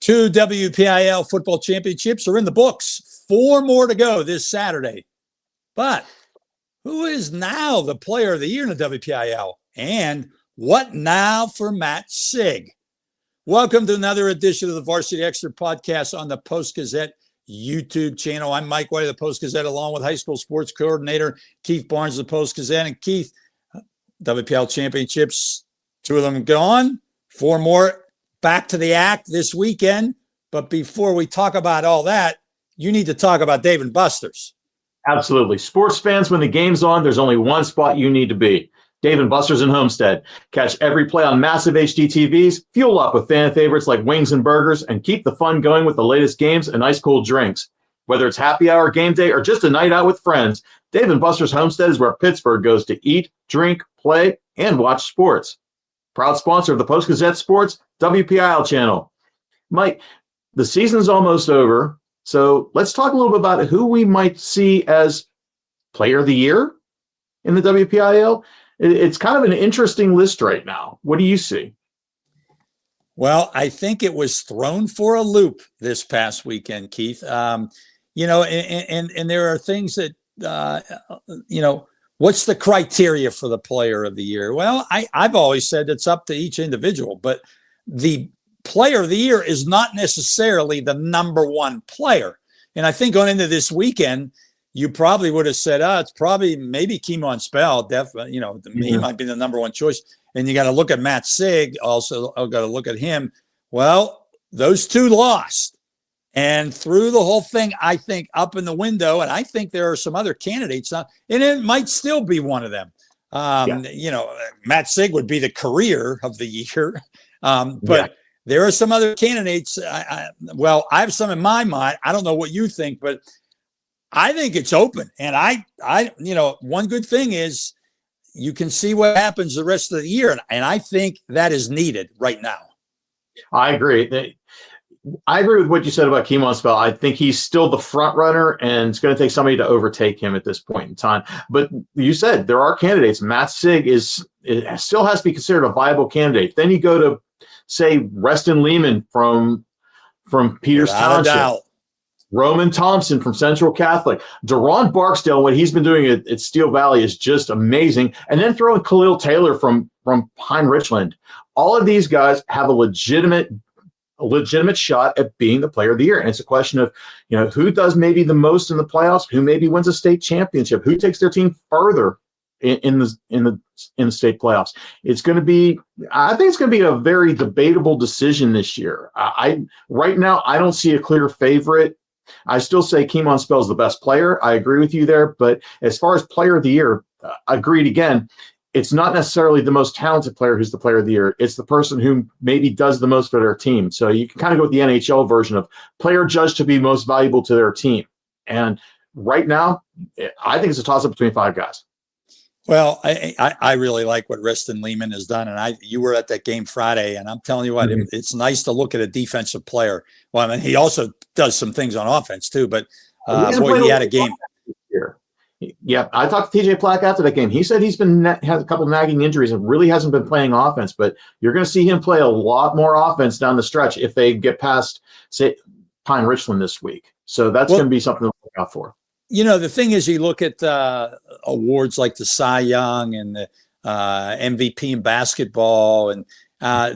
Two WPIAL football championships are in the books. 4 more to go this Saturday. But who is now the player of the year in the WPIAL? And what now for Matt Sieg? Welcome to another edition of the Varsity Extra podcast on the Post-Gazette YouTube channel. I'm Mike White of the Post-Gazette, along with high school sports coordinator Keith Barnes of the Post-Gazette. And Keith, WPIAL championships, 2 of them gone, 4 more back to the act this weekend. But before we talk about all that, you need to talk about Dave & Buster's. Absolutely. Sports fans, when the game's on, there's only one spot you need to be. Dave & Buster's in Homestead. Catch every play on massive HD TVs, fuel up with fan favorites like wings and burgers, and keep the fun going with the latest games and ice-cold drinks. Whether it's happy hour, game day, or just a night out with friends, Dave & Buster's Homestead is where Pittsburgh goes to eat, drink, play, and watch sports. Proud sponsor of the Post-Gazette Sports WPIAL channel. Mike, the season's almost over, so let's talk a little bit about who we might see as Player of the Year in the WPIAL. It's kind of an interesting list right now. What do you see? Well, I think it was thrown for a loop this past weekend, Keith. And there are things that, what's the criteria for the Player of the Year? Well, I've always said it's up to each individual, but the Player of the Year is not necessarily the number one player. And I think going into this weekend, you probably would have said, it's probably maybe Keemon Spell. Definitely, he might be the number one choice. And you got to look at Matt Sieg. Also, I've got to look at him. Well, those 2 lost. And through the whole thing, I think up in the window, and I think there are some other candidates now, and it might still be one of them. Matt Sieg would be the career of the year. But there are some other candidates. I have some in my mind. I don't know what you think, but I think it's open. And I one good thing is you can see what happens the rest of the year. And I think that is needed right now. I agree. I agree with what you said about Keemon Spell. I think he's still the front runner, and it's going to take somebody to overtake him at this point in time. But you said there are candidates. Matt Sieg still has to be considered a viable candidate. Then you go to, say, Reston Lehman from Peters Township. Roman Thompson from Central Catholic. Deron Barksdale, what he's been doing at Steel Valley is just amazing. And then throw in Khalil Taylor from Pine Richland. All of these guys have a legitimate shot at being the Player of the Year. And it's a question of, who does maybe the most in the playoffs, who maybe wins a state championship, who takes their team further in the state playoffs. I think it's going to be a very debatable decision this year. Right now, I don't see a clear favorite. I still say Keemon Spell is the best player. I agree with you there. But as far as Player of the Year, agreed again, it's not necessarily the most talented player who's the Player of the Year. It's the person who maybe does the most for their team. So you can kind of go with the NHL version of player judged to be most valuable to their team. And right now, I think it's a toss-up between 5 guys. Well, I really like what Reston Lehman has done. And you were at that game Friday, and I'm telling you what, it's nice to look at a defensive player. Well, I mean, he also does some things on offense too, but he had a game. Yeah, I talked to TJ Plack after that game. He said he's has a couple nagging injuries and really hasn't been playing offense, but you're going to see him play a lot more offense down the stretch if they get past, say, Pine Richland this week. So that's going to be something to look out for. The thing is, you look at awards like the Cy Young and the MVP in basketball, and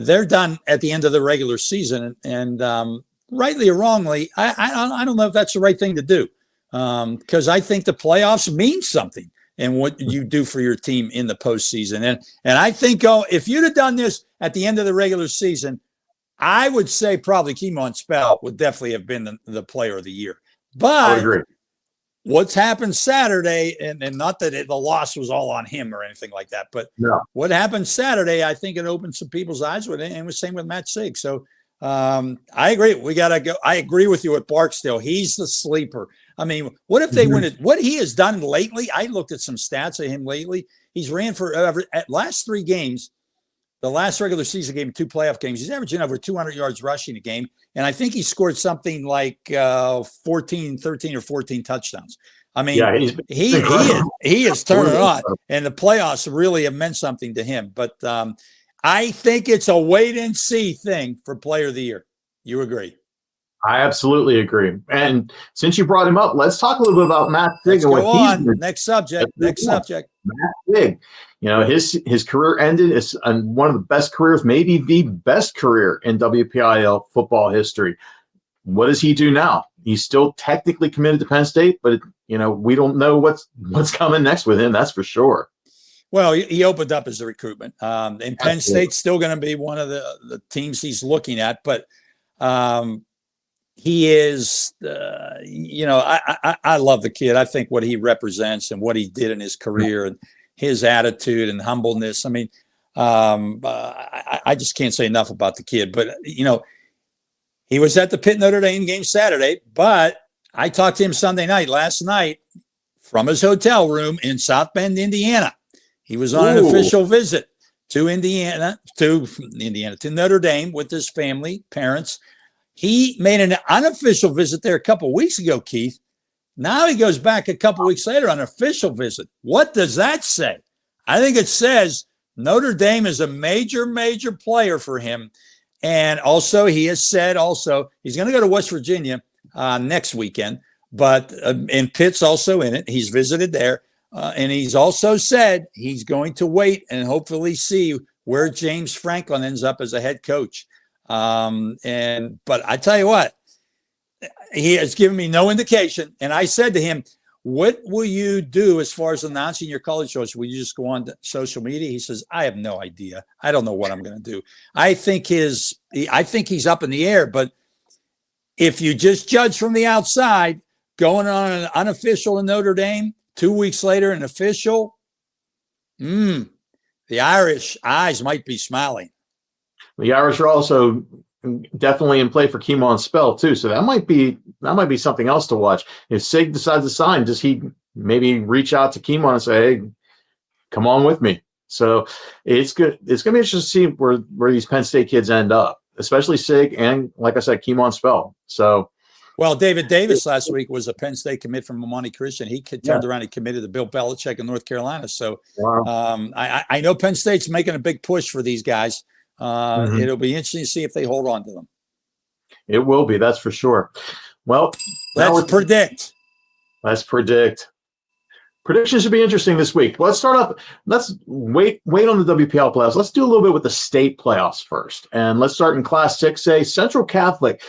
they're done at the end of the regular season. And rightly or wrongly, I don't know if that's the right thing to do, because I think the playoffs mean something and what you do for your team in the postseason. And I think if you'd have done this at the end of the regular season, I would say probably Keemon Spell would definitely have been the Player of the Year. But I would agree. What's happened Saturday, and not that the loss was all on him or anything like that, but what happened Saturday, I think it opened some people's eyes with it, and it was same with Matt Sieg. So I agree. We got to go. I agree with you with Barksdale. He's the sleeper. I mean, what if they win it? What he has done lately, I looked at some stats of him lately. He's ran for at last 3 games, the last regular season game, 2 playoff games. He's averaging over 200 yards rushing a game. And I think he scored something like 13 or 14 touchdowns. I mean, he is turning on, and the playoffs really have meant something to him. But I think it's a wait and see thing for Player of the Year. You agree? I absolutely agree. And since you brought him up, let's talk a little bit about Matt Sieg Let's and what go he's on. been. Next subject. Next subject. Matt Sieg, his career ended. It's one of the best careers, maybe the best career in WPIAL football history. What does he do now? He's still technically committed to Penn State, but we don't know what's coming next with him. That's for sure. Well, he opened up his recruitment, and Penn Absolutely. State's still going to be one of the teams he's looking at. But he is, I love the kid. I think what he represents and what he did in his career and his attitude and humbleness. I mean, I just can't say enough about the kid. But he was at the Pitt Notre Dame game Saturday, but I talked to him last night, from his hotel room in South Bend, Indiana. He was on an official visit to Notre Dame with his family, parents. He made an unofficial visit there a couple of weeks ago, Keith. Now he goes back a couple of weeks later on an official visit. What does that say? I think it says Notre Dame is a major, major player for him. And also, he has said he's going to go to West Virginia next weekend, but and Pitt's also in it. He's visited there. And he's also said he's going to wait and hopefully see where James Franklin ends up as a head coach. But I tell you what, he has given me no indication. And I said to him, what will you do as far as announcing your college choice? Will you just go on to social media? He says, I have no idea. I don't know what I'm going to do. I think he's up in the air, but if you just judge from the outside, going on an unofficial in Notre Dame, 2 weeks later, an official, the Irish eyes might be smiling. The Irish are also definitely in play for Keemon Spell too, so that might be something else to watch. If Sieg decides to sign, does he maybe reach out to Keemon and say, "Hey, come on with me"? So it's good. It's going to be interesting to see where these Penn State kids end up, especially Sieg and, like I said, Keemon Spell. So. Well, David Davis last week was a Penn State commit from Monte Christian. He turned around and committed to Bill Belichick in North Carolina. So wow. I know Penn State's making a big push for these guys. It'll be interesting to see if they hold on to them. It will be, that's for sure. Well, let's predict. Predictions should be interesting this week. Let's start off. Let's wait on the WPIAL playoffs. Let's do a little bit with the state playoffs first. And let's start in Class 6A. Central Catholic,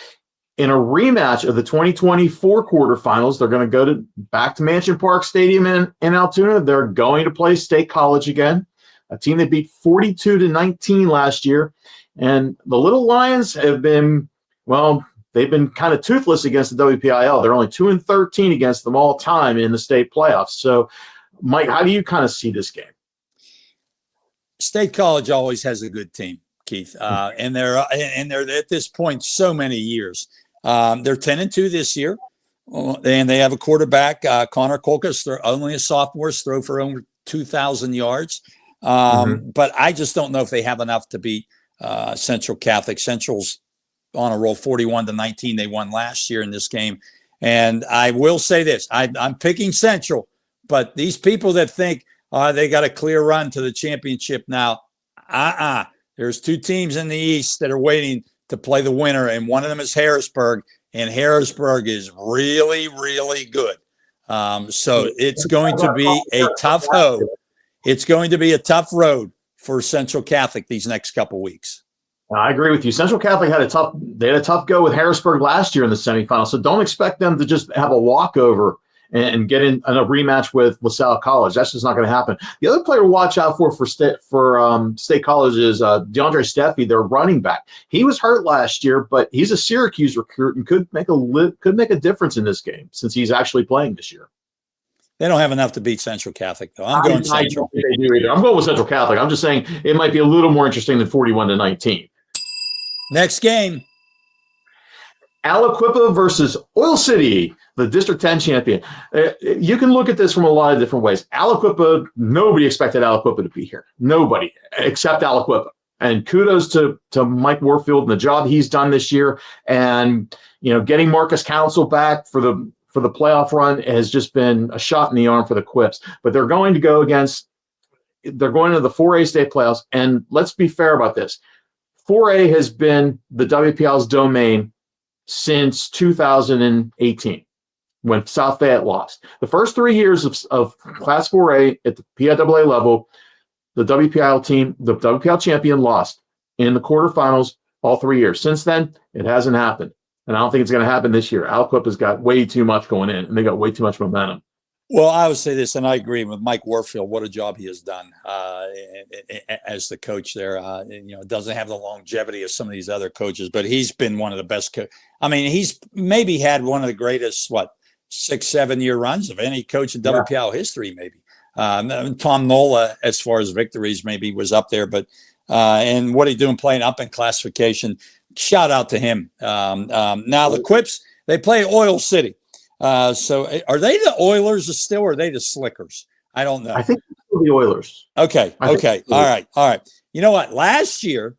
in a rematch of the 2024 quarterfinals, they're going to go back to Mansion Park Stadium in Altoona. They're going to play State College again, a team that beat 42-19 last year. And the Little Lions have been, they've been kind of toothless against the WPIAL. They're only 2-13 against them all time in the state playoffs. So, Mike, how do you kind of see this game? State College always has a good team, Keith, and they're at this point so many years. They're 10-2 this year, and they have a quarterback, Connor Kolkas. They're only a sophomore, throw for over 2,000 yards. But I just don't know if they have enough to beat Central Catholic. Central's on a roll, 41-19. They won last year in this game. And I will say this, I'm picking Central, but these people that think they got a clear run to the championship now, there's two teams in the East that are waiting to play the winner, and one of them is Harrisburg, and Harrisburg is really, really good. So it's going to be a tough hoe. It's going to be a tough road for Central Catholic these next couple weeks. I agree with you. Central Catholic had a tough go with Harrisburg last year in the semifinals, so don't expect them to just have a walkover and get in a rematch with LaSalle College. That's just not going to happen. The other player to watch out for State College is DeAndre Steffi, their running back. He was hurt last year, but he's a Syracuse recruit and could make a difference in this game since he's actually playing this year. They don't have enough to beat Central Catholic, though. I'm going Central. I don't think they do either. I'm going with Central Catholic. I'm just saying it might be a little more interesting than 41-19. Next game. Aliquippa versus Oil City, the District 10 champion. You can look at this from a lot of different ways. Aliquippa, nobody expected Aliquippa to be here. Nobody except Aliquippa. And kudos to Mike Warfield and the job he's done this year. And, getting Marcus Council back for the playoff run has just been a shot in the arm for the Quips. But they're going to the 4A state playoffs. And let's be fair about this. 4A has been the WPIAL's domain since 2018 when South Fayette lost. The first 3 years of Class 4A at the PIAA level, the WPIAL team, the WPIAL champion, lost in the quarterfinals all 3 years. Since then, it hasn't happened. And I don't think it's going to happen this year. Aliquippa's got way too much going in, and they got way too much momentum. Well, I would say this, and I agree with Mike Warfield. What a job he has done as the coach there. Doesn't have the longevity of some of these other coaches, but he's been one of the best. I mean, he's maybe had one of the greatest, 6-7 year runs of any coach in WPIAL history, maybe. Tom Nola, as far as victories, maybe was up there, but and what he's doing playing up in classification, shout out to him. Now the Quips, they play Oil City. So are they the Oilers still, or are they the Slickers? I don't know. I think the Oilers. Okay. All right. You know what? Last year,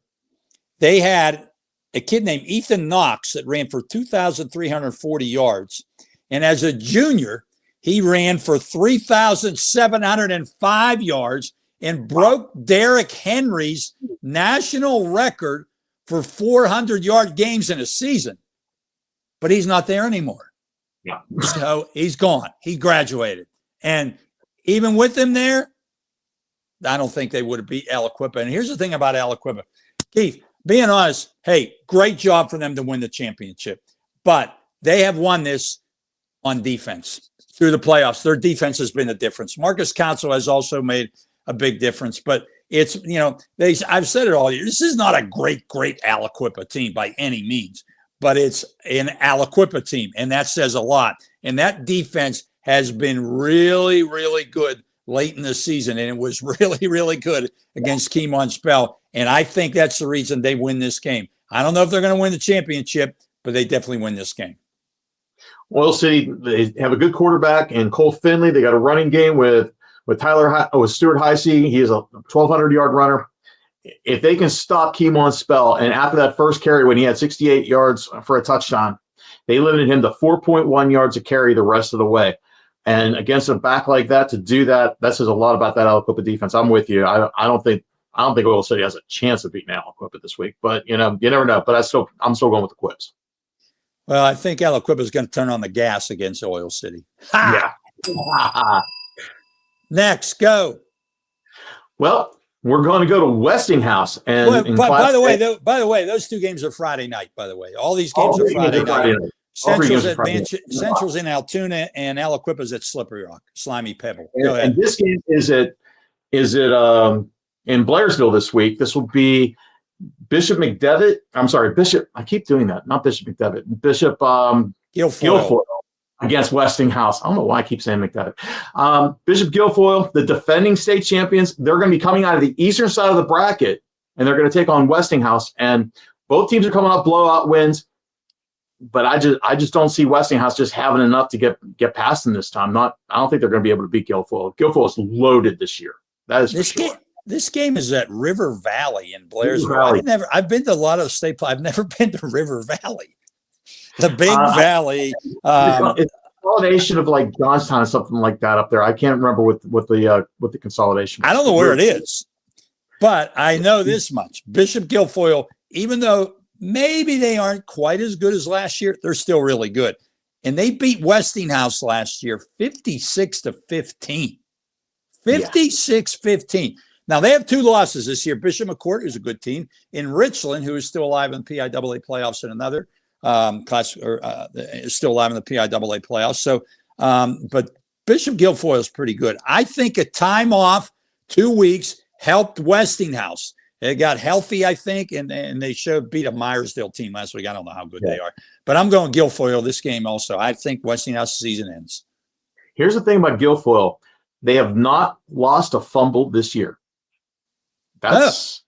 they had a kid named Ethan Knox that ran for 2,340 yards. And as a junior, he ran for 3,705 yards and broke Derrick Henry's national record for 400-yard games in a season. But he's not there anymore. Yeah. So he's gone. He graduated. And even with him there, I don't think they would have beat Aliquippa. And here's the thing about Aliquippa. Keith, being honest, hey, great job for them to win the championship. But they have won this on defense through the playoffs. Their defense has been the difference. Marcus Council has also made a big difference. But it's, I've said it all year. This is not a great Aliquippa team by any means. But it's an Aliquippa team, and that says a lot. And that defense has been really, really good late in the season, and it was really, really good against Keymon Spell. And I think that's the reason they win this game. I don't know if they're going to win the championship, but they definitely win this game. Oil City, they have a good quarterback in Cole Finley. They got a running game with Stuart Heisey. He is a 1,200-yard runner. If they can stop Keymon Spell, and after that first carry when he had 68 yards for a touchdown, they limited him to 4.1 yards a carry the rest of the way. And against a back like that, to do that says a lot about that Aliquippa defense. I'm with you. I don't think Oil City has a chance of beating Aliquippa this week, but you never know. But I'm still going with the Quips. Well, I think Aliquippa is going to turn on the gas against Oil City. Ha! Yeah. Next, go. Well, we're going to go to Westinghouse. And by the way, those two games are Friday night, by the way. All these games are Friday night. Central's in Altoona, and Aliquippa's at Slippery Rock, Slimy Pebble. Go ahead. And this game is in Blairsville this week. This will be Bishop McDevitt. I'm sorry, Bishop. I keep doing that. Not Bishop McDevitt. Bishop Guilfoyle against Westinghouse. I don't know why I keep saying McDevitt. Bishop Guilfoyle, the defending state champions, they're going to be coming out of the eastern side of the bracket, and they're going to take on Westinghouse. And both teams are coming off blowout wins, but I just don't see Westinghouse just having enough to get past them this time. I don't think they're going to be able to beat Guilfoyle. Guilfoyle is loaded this year. That is for sure. This game is at River Valley in Blairsville. I've been to a lot of state. I've never been to River Valley. The Big Valley. It's a consolidation of like Johnstown or something like that up there. I can't remember what the consolidation is. I don't know where it is, but I know this much. Bishop Guilfoyle, even though maybe they aren't quite as good as last year, they're still really good. And they beat Westinghouse last year 56-15. 56-15. Now, they have two losses this year. Bishop McCourt is a good team. In Richland, who is still alive in the PIAA playoffs in another class, is still alive in the PIAA playoffs. So, but Bishop Guilfoyle is pretty good. I think a time off, 2 weeks, helped Westinghouse. They got healthy, I think, and they beat a Myersdale team last week. I don't know how good they are. But I'm going Guilfoyle this game also. I think Westinghouse's season ends. Here's the thing about Guilfoyle. They have not lost a fumble this year. That's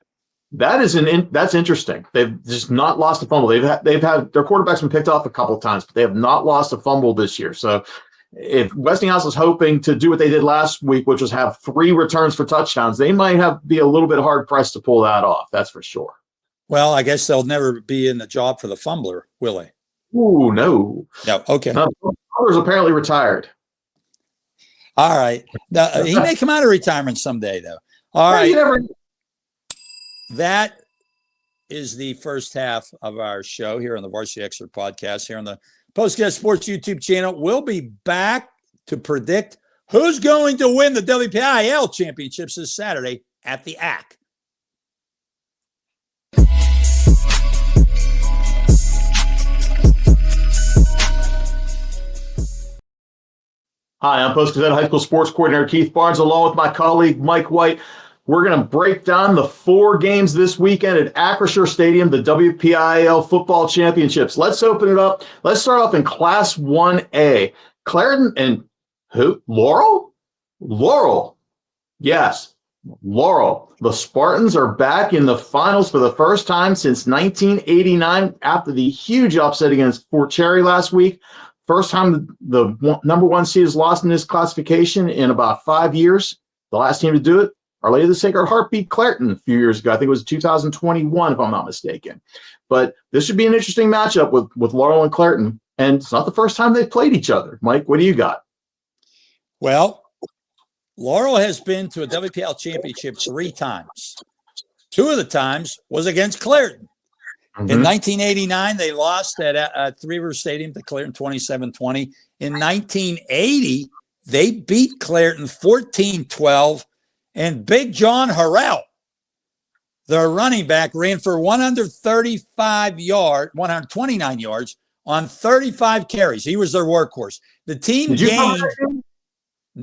interesting. They've just not lost a fumble. They've had their quarterback's been picked off a couple of times, but they have not lost a fumble this year. So if Westinghouse is hoping to do what they did last week, which was have 3 returns for touchdowns, they might be a little bit hard pressed to pull that off. That's for sure. Well, I guess they'll never be in the job for the fumbler, will they? Ooh, no. No. Okay. Fumbler's apparently retired. All right. Now, he may come out of retirement someday, though. All right. Never... That is the first half of our show here on the Varsity Excerpt podcast here on the Post-Gazette Sports YouTube channel. We'll be back to predict who's going to win the WPIAL championships this Saturday at the AC. Hi, I'm Post-Gazette High School Sports Coordinator Keith Barnes, along with my colleague Mike White. We're going to break down the 4 games this weekend at Acrisure Stadium, the WPIAL football championships. Let's open it up. Let's start off in Class 1A. Clarendon and who? Laurel? Laurel. Yes, Laurel. The Spartans are back in the finals for the first time since 1989 after the huge upset against Fort Cherry last week. First time the number 1 seed is lost in this classification in about 5 years. The last team to do it, Our Lady of the Sacred Heart beat Clareton a few years ago. I think it was 2021, if I'm not mistaken. But this should be an interesting matchup with Laurel and Clareton. And it's not the first time they've played each other. Mike, what do you got? Well, Laurel has been to a WPIAL championship 3 times. 2 of the times was against Clareton. In 1989, they lost at Three River Stadium to Clareton 27-20. In 1980, they beat Clareton 14-12, and Big John Harrell, their running back, ran for 129 yards on 35 carries. He was their workhorse. The team gained.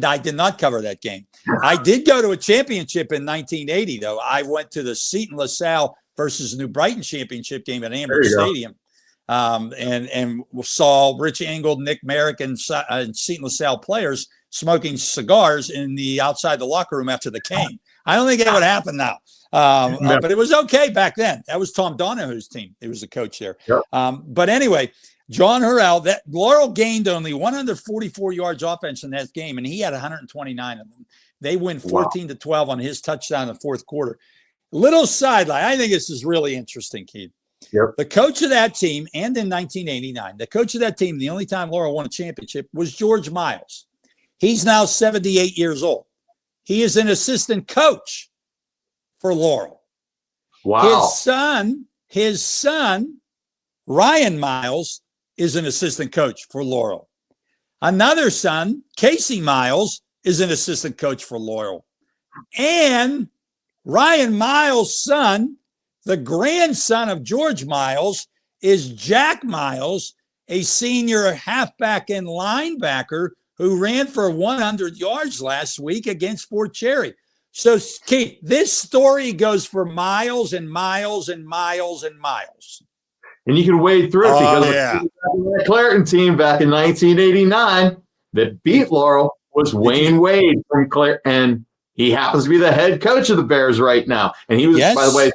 I did not cover that game. I did go to a championship in 1980, though. I went to the Seton LaSalle versus New Brighton championship game at Amber Stadium, and saw Rich Engel, Nick Merrick, and Seton LaSalle players smoking cigars in the outside the locker room after the game. I don't think it would happen now, but it was okay back then. That was Tom Donahue's team. He was the coach there. Yep. But anyway, John Harrell, that Laurel gained only 144 yards offense in that game, and he had 129 of them. They win 14-12 on his touchdown in the fourth quarter. Little sideline. I think this is really interesting, Keith. Yep. The coach of that team, and in 1989, the coach of that team, the only time Laurel won a championship, was George Miles. He's now 78 years old. He is an assistant coach for Laurel. Wow. His son, Ryan Miles, is an assistant coach for Laurel. Another son, Casey Miles, is an assistant coach for Laurel. And Ryan Miles' son, the grandson of George Miles, is Jack Miles, a senior halfback and linebacker who ran for 100 yards last week against Fort Cherry. So, Keith, this story goes for miles and miles and miles and miles. And you can wade through it because the Clareton team back in 1989 that beat Laurel was Wayne Wade from Clareton, and he happens to be the head coach of the Bears right now. And he was, by the way,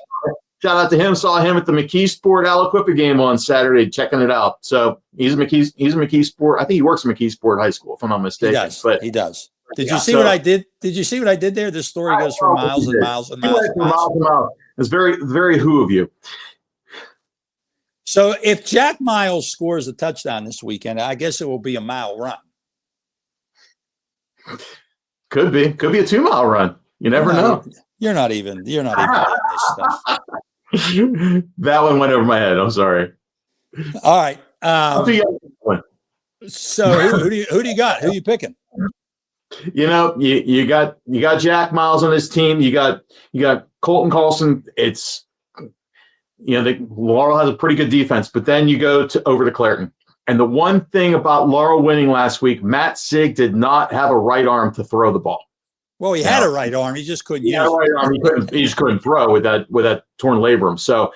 shout out to him. Saw him at the McKeesport Aliquippa game on Saturday, checking it out. So he's a McKeesport. I think he works at McKeesport High School, if I'm not mistaken. He does. Did you see what I did? Did you see what I did there? This story goes for miles and miles and miles and miles. It's very, very who of you. So if Jack Miles scores a touchdown this weekend, I guess it will be a mile run. Could be a 2-mile run. You never know. You're not even in this stuff. That one went over my head. I'm sorry. All right. So who do you got? Who are you picking? You know, you got Jack Miles on his team. You got Colton Carlson. It's, Laurel has a pretty good defense, but then you go over to Clareton. And the one thing about Laurel winning last week, Matt Sieg did not have a right arm to throw the ball. Well, he had a right arm. He just couldn't use it. Right arm. He just couldn't throw with that torn labrum. So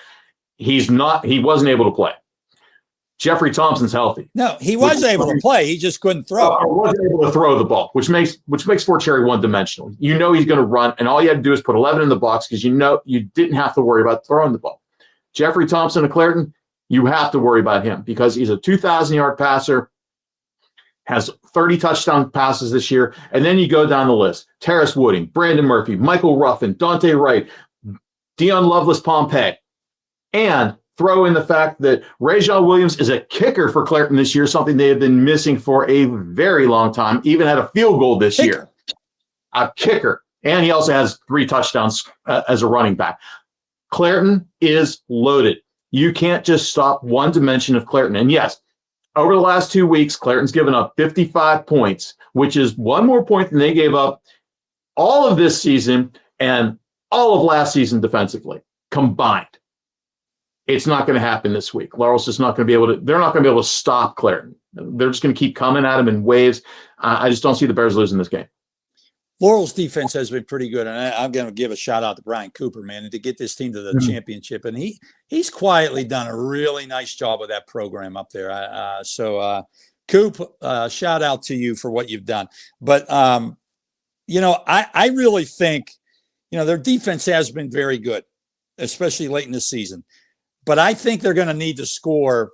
he wasn't able to play. Jeffrey Thompson's healthy. No, he was able to play. He just couldn't throw. He wasn't able to throw the ball, which makes Fort Cherry one-dimensional. You know he's going to run, and all you had to do is put 11 in the box because you didn't have to worry about throwing the ball. Jeffrey Thompson of Clareton, you have to worry about him because he's a 2,000-yard passer, has 30 touchdown passes this year, and then you go down the list. Terrace Wooding, Brandon Murphy, Michael Ruffin, Dante Wright, Dion Lovelace Pompey, and throw in the fact that Rajon Williams is a kicker for Clareton this year, something they have been missing for a very long time, even had a field goal this year. A kicker. And he also has 3 touchdowns as a running back. Clairton is loaded. You can't just stop one dimension of Clairton. And yes, over the last 2 weeks, Clairton's given up 55 points, which is one more point than they gave up all of this season and all of last season defensively combined. It's not going to happen this week. Laurel's just not going to be able to, they're not going to be able to stop Clairton. They're just going to keep coming at him in waves. I just don't see the Bears losing this game. Laurel's defense has been pretty good, and I'm going to give a shout out to Brian Cooper, man, and to get this team to the championship. And he's quietly done a really nice job with that program up there. Coop, shout out to you for what you've done. But I really think their defense has been very good, especially late in the season. But I think they're going to need to score.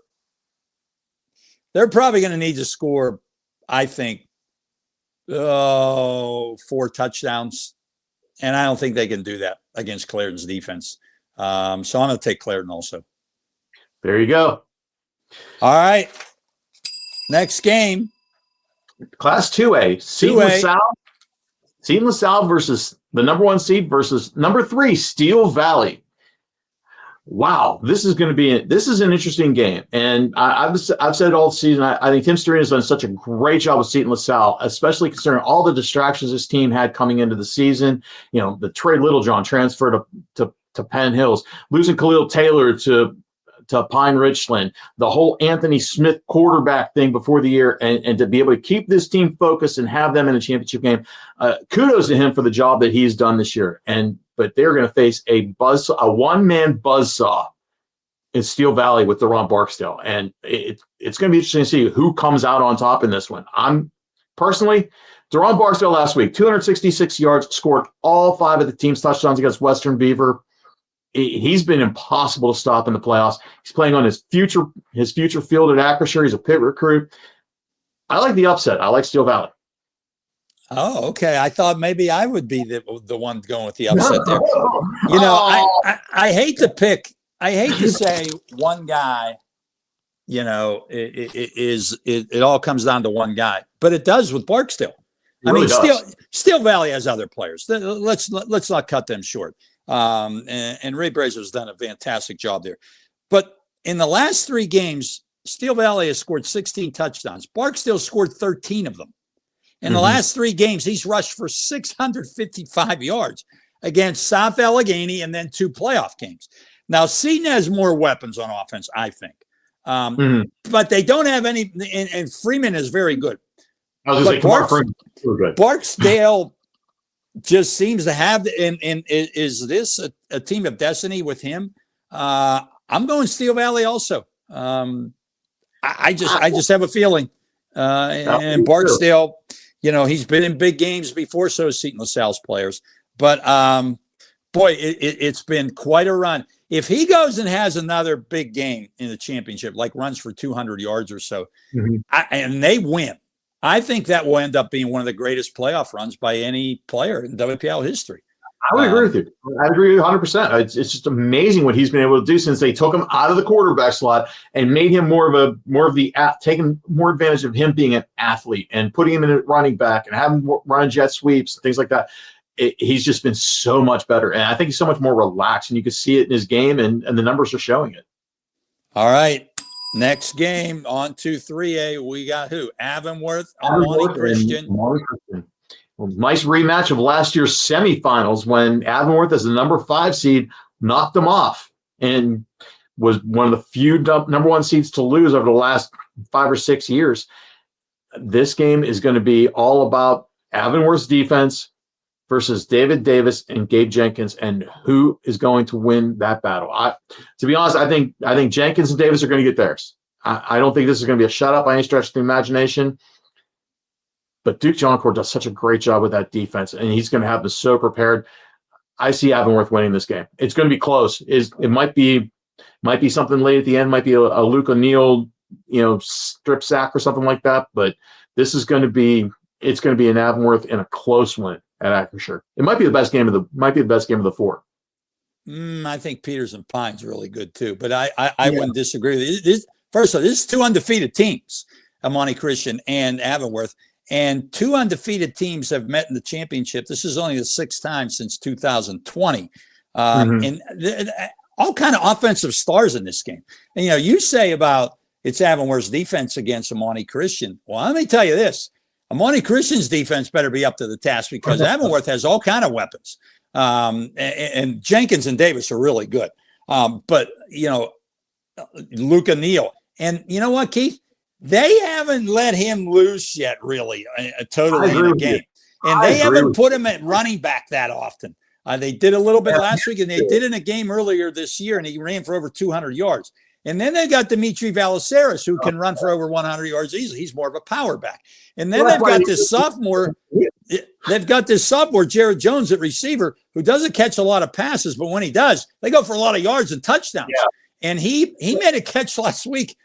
They're probably going to need to score, I think, 4 touchdowns, and I don't think they can do that against Clairton's defense. So I'm going to take Clairton also. There you go. All right. Next game. Class 2A. Seton LaSalle versus the number 1 seed versus number 3, Steel Valley. Wow, this is an interesting game. And I've said all season, I think Tim Storino has done such a great job with Seton LaSalle, especially considering all the distractions this team had coming into the season. The Trey Littlejohn transfer to Penn Hills, losing Khalil Taylor to Pine Richland, the whole Anthony Smith quarterback thing before the year, and to be able to keep this team focused and have them in a championship game. Kudos to him for the job that he's done this year. But they're going to face a one-man buzzsaw in Steel Valley with Deron Barksdale. And it's going to be interesting to see who comes out on top in this one. I'm personally, Deron Barksdale last week, 266 yards, scored all 5 of the team's touchdowns against Western Beaver. He's been impossible to stop in the playoffs. He's playing on his future field at Acrisure. He's a pit recruit. I like the upset. I like Steel Valley. Oh, okay. I thought maybe I would be the one going with the upset there. I hate to pick. I hate to say one guy. It all comes down to one guy, but it does with Barksdale. Steel Valley has other players. Let's not cut them short. And Ray Brazier's done a fantastic job there. But in the last 3 games, Steel Valley has scored 16 touchdowns. Barksdale scored 13 of them. In the last 3 games, he's rushed for 655 yards against South Allegheny and then 2 playoff games. Now, Seton has more weapons on offense, I think. But they don't have any, and Freeman is very good. Barksdale just seems to have, and is this a team of destiny with him? I'm going Steel Valley also. I just have a feeling. And Barksdale, he's been in big games before, so has Seton LaSalle's players. But boy, it's been quite a run. If he goes and has another big game in the championship, like runs for 200 yards or so, and they win, I think that will end up being one of the greatest playoff runs by any player in WPIAL history. I would agree with you. I agree 100%. It's just amazing what he's been able to do since they took him out of the quarterback slot and made him taking more advantage of him being an athlete and putting him in a running back and having him run jet sweeps and things like that. He's just been so much better. And I think he's so much more relaxed, and you can see it in his game, and the numbers are showing it. All right. Next game on 2-3A, we got who? Avonworth, Amani Christian. Well, nice rematch of last year's semifinals when Avonworth, as the number 5 seed, knocked them off and was one of the few number 1 seeds to lose over the last 5 or 6 years. This game is going to be all about Avonworth's defense versus David Davis and Gabe Jenkins, and who is going to win that battle. To be honest, I think Jenkins and Davis are going to get theirs. I don't think this is going to be a shutout by any stretch of the imagination. But Duke Johncourt does such a great job with that defense, and he's going to have them so prepared. I see Avonworth winning this game. It's going to be close. It might be something late at the end. Might be a Luke O'Neal, strip sack or something like that. But this is going to be an Avonworth in a close win at Acrisure. It might be the best game of the 4. I think Peters and Pine's really good too, but I wouldn't disagree with you. First of all, this is 2 undefeated teams, Amani Christian and Avonworth. And 2 undefeated teams have met in the championship. This is only the 6th time since 2020. Mhm. And all kind of offensive stars in this game. And, you say about it's Avonworth's defense against Amani Christian. Well, let me tell you this. Amani Christian's defense better be up to the task because Avonworth has all kind of weapons. And Jenkins and Davis are really good. But, Luca Neal. And you know what, Keith? They haven't let him loose yet, really, totally in a game. And they haven't put him at running back that often. They did a little bit last week, and they did in a game earlier this year, and he ran for over 200 yards. And then they got Dimitri Valaceris, who can run for over 100 yards easily. He's more of a power back. And then they've got this sophomore. They've got this sophomore, Jared Jones, at receiver, who doesn't catch a lot of passes, but when he does, they go for a lot of yards and touchdowns. Yeah. And he made a catch last week.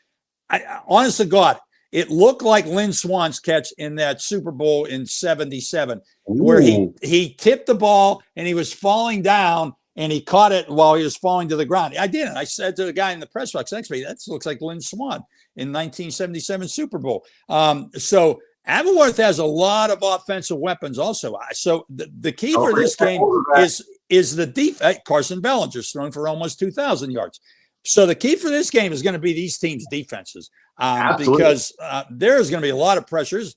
Honest to God, it looked like Lynn Swan's catch in that Super Bowl in '77, where he tipped the ball and he was falling down and he caught it while he was falling to the ground. I didn't. I said to the guy in the press box next to me, that looks like Lynn Swan in 1977 Super Bowl. So Avonworth has a lot of offensive weapons also. So the key for this game is the defense. Carson Bellinger's thrown for almost 2,000 yards. So the key for this game is going to be these teams' defenses because there's going to be a lot of pressures.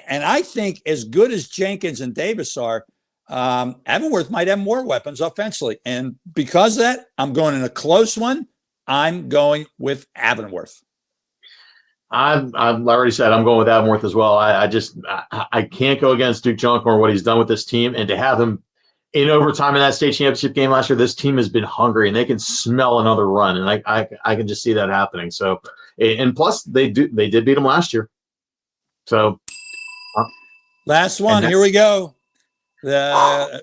And I think as good as Jenkins and Davis are, Avonworth might have more weapons offensively. And because of that, I'm going in a close one. I'm going with Avonworth. I've already said I'm going with Avonworth as well. I can't go against Duke Junkhorn or what he's done with this team, and to have him in overtime in that state championship game last year, this team has been hungry and they can smell another run, and I can just see that happening. So, and plus they did beat them last year. So, last one, here we go. I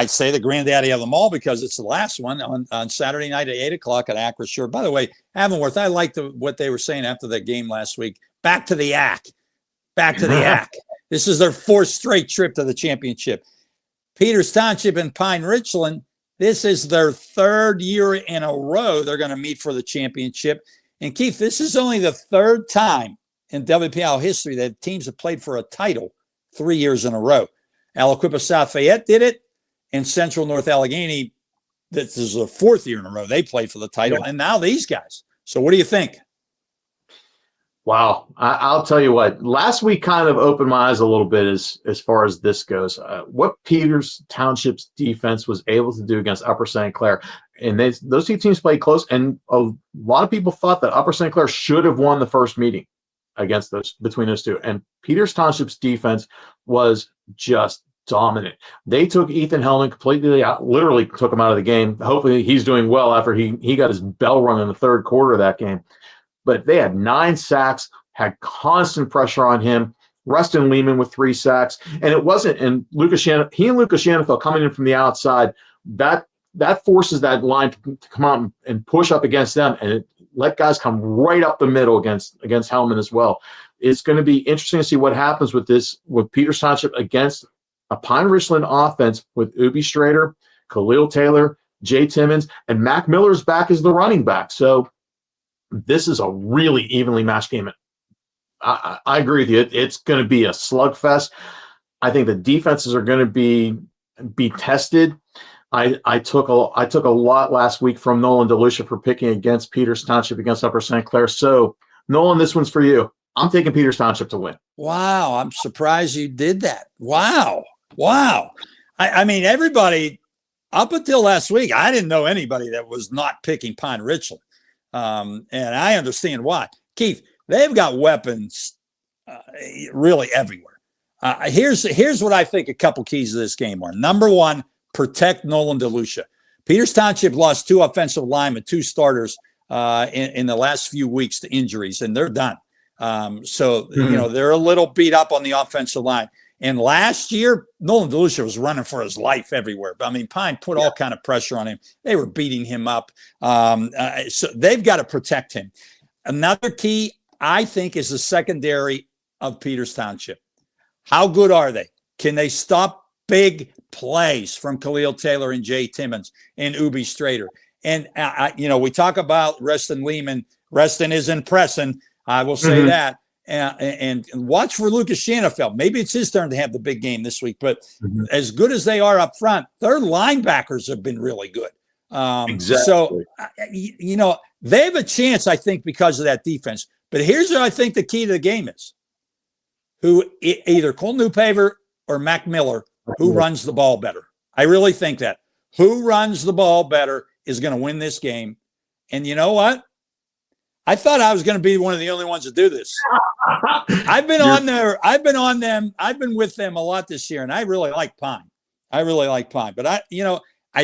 say the granddaddy of them all because it's the last one on Saturday night at 8:00 at Acrisure. By the way, Avonworth, I liked what they were saying after that game last week. Back to the ACC. Back to the ACC. This is their fourth straight trip to the championship. Peters Township and Pine Richland, this is their third year in a row they're going to meet for the championship. And Keith, this is only the third time in WPIAL history that teams have played for a title 3 years in a row. Aliquippa South Fayette did it, and Central North Allegheny, this is the fourth year in a row they played for the title, and now these guys. So what do you think? Wow. I'll tell you what, last week kind of opened my eyes a little bit as far as this goes. What Peters Township's defense was able to do against Upper St. Clair. And those two teams played close, and a lot of people thought that Upper St. Clair should have won the first meeting between those two. And Peters Township's defense was just dominant. They took Ethan Hellman completely out, literally took him out of the game. Hopefully he's doing well after he got his bell rung in the third quarter of that game. But they had 9 sacks, had constant pressure on him. Rustin Lehman with 3 sacks. And it wasn't, and Lucas Shanafel coming in from the outside, that forces that line to come out and push up against them, and it let guys come right up the middle against Hellman as well. It's going to be interesting to see what happens with Peters Township against a Pine Richland offense with Ubi Strader, Khalil Taylor, Jay Timmons, and Mac Miller's back as the running back. So this is a really evenly matched game. I agree with you. It's going to be a slugfest. I think the defenses are going to be tested. I took a lot last week from Nolan DeLucia for picking against Peters Township against Upper St. Clair. So, Nolan, this one's for you. I'm taking Peters Township to win. Wow, I'm surprised you did that. Wow. I mean, everybody up until last week, I didn't know anybody that was not picking Pine Richland. And I understand why. Keith, they've got weapons really everywhere. Here's what I think a couple keys to this game are. Number one, protect Nolan DeLucia. Peters Township lost 2 offensive linemen, 2 starters in the last few weeks to injuries, and they're done. They're a little beat up on the offensive line. And last year, Nolan DeLucia was running for his life everywhere. I mean, Pine put all kind of pressure on him. They were beating him up. So they've got to protect him. Another key, I think, is the secondary of Peters Township. How good are they? Can they stop big plays from Khalil Taylor and Jay Timmons and Ubi Strader? And, we talk about Reston Lehman. Reston is impressing. I will say that. and watch for Lucas Shanafelt. Maybe it's his turn to have the big game this week, but as good as they are up front, their linebackers have been really good. Exactly. So, they have a chance, I think, because of that defense. But here's what I think the key to the game is. Either Cole Newpaver or Mac Miller, who runs the ball better. I really think that. Who runs the ball better is going to win this game. And you know what? I thought I was going to be one of the only ones to do this. I've been on there. I've been on them. I've been with them a lot this year, and I really like Pine. But I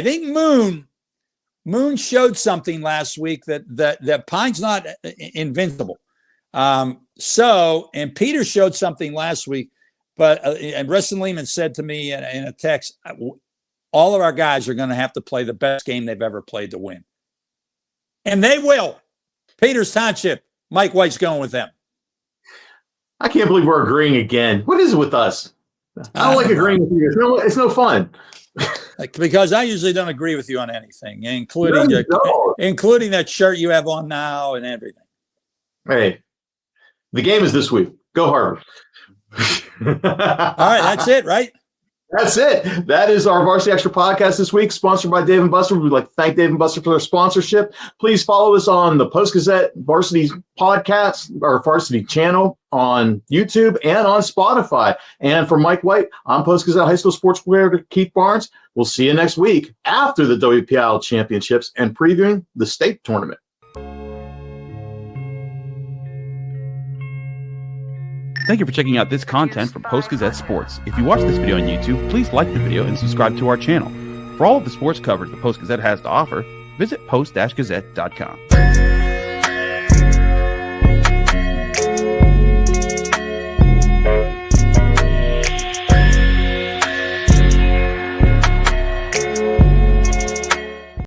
think Moon showed something last week that Pine's not invincible. And Peter showed something last week, and Rustin Lehman said to me in a text, all of our guys are going to have to play the best game they've ever played to win. And they will. Peters Township, Mike White's going with them. I can't believe we're agreeing again. What is it with us? I don't like agreeing with you. It's no fun. Because I usually don't agree with you on anything, including that shirt you have on now and everything. Hey, the game is this week. Go Harvard. All right, that's it, right? That's it. That is our Varsity Extra podcast this week, sponsored by Dave & Buster. We'd like to thank Dave & Buster for their sponsorship. Please follow us on the Post-Gazette Varsity podcast or Varsity channel on YouTube and on Spotify. And for Mike White, I'm Post-Gazette High School sports player Keith Barnes. We'll see you next week after the WPIAL championships and previewing the state tournament. Thank you for checking out this content from Post-Gazette Sports. If you watch this video on YouTube, please like the video and subscribe to our channel. For all of the sports coverage the Post-Gazette has to offer, visit post-gazette.com.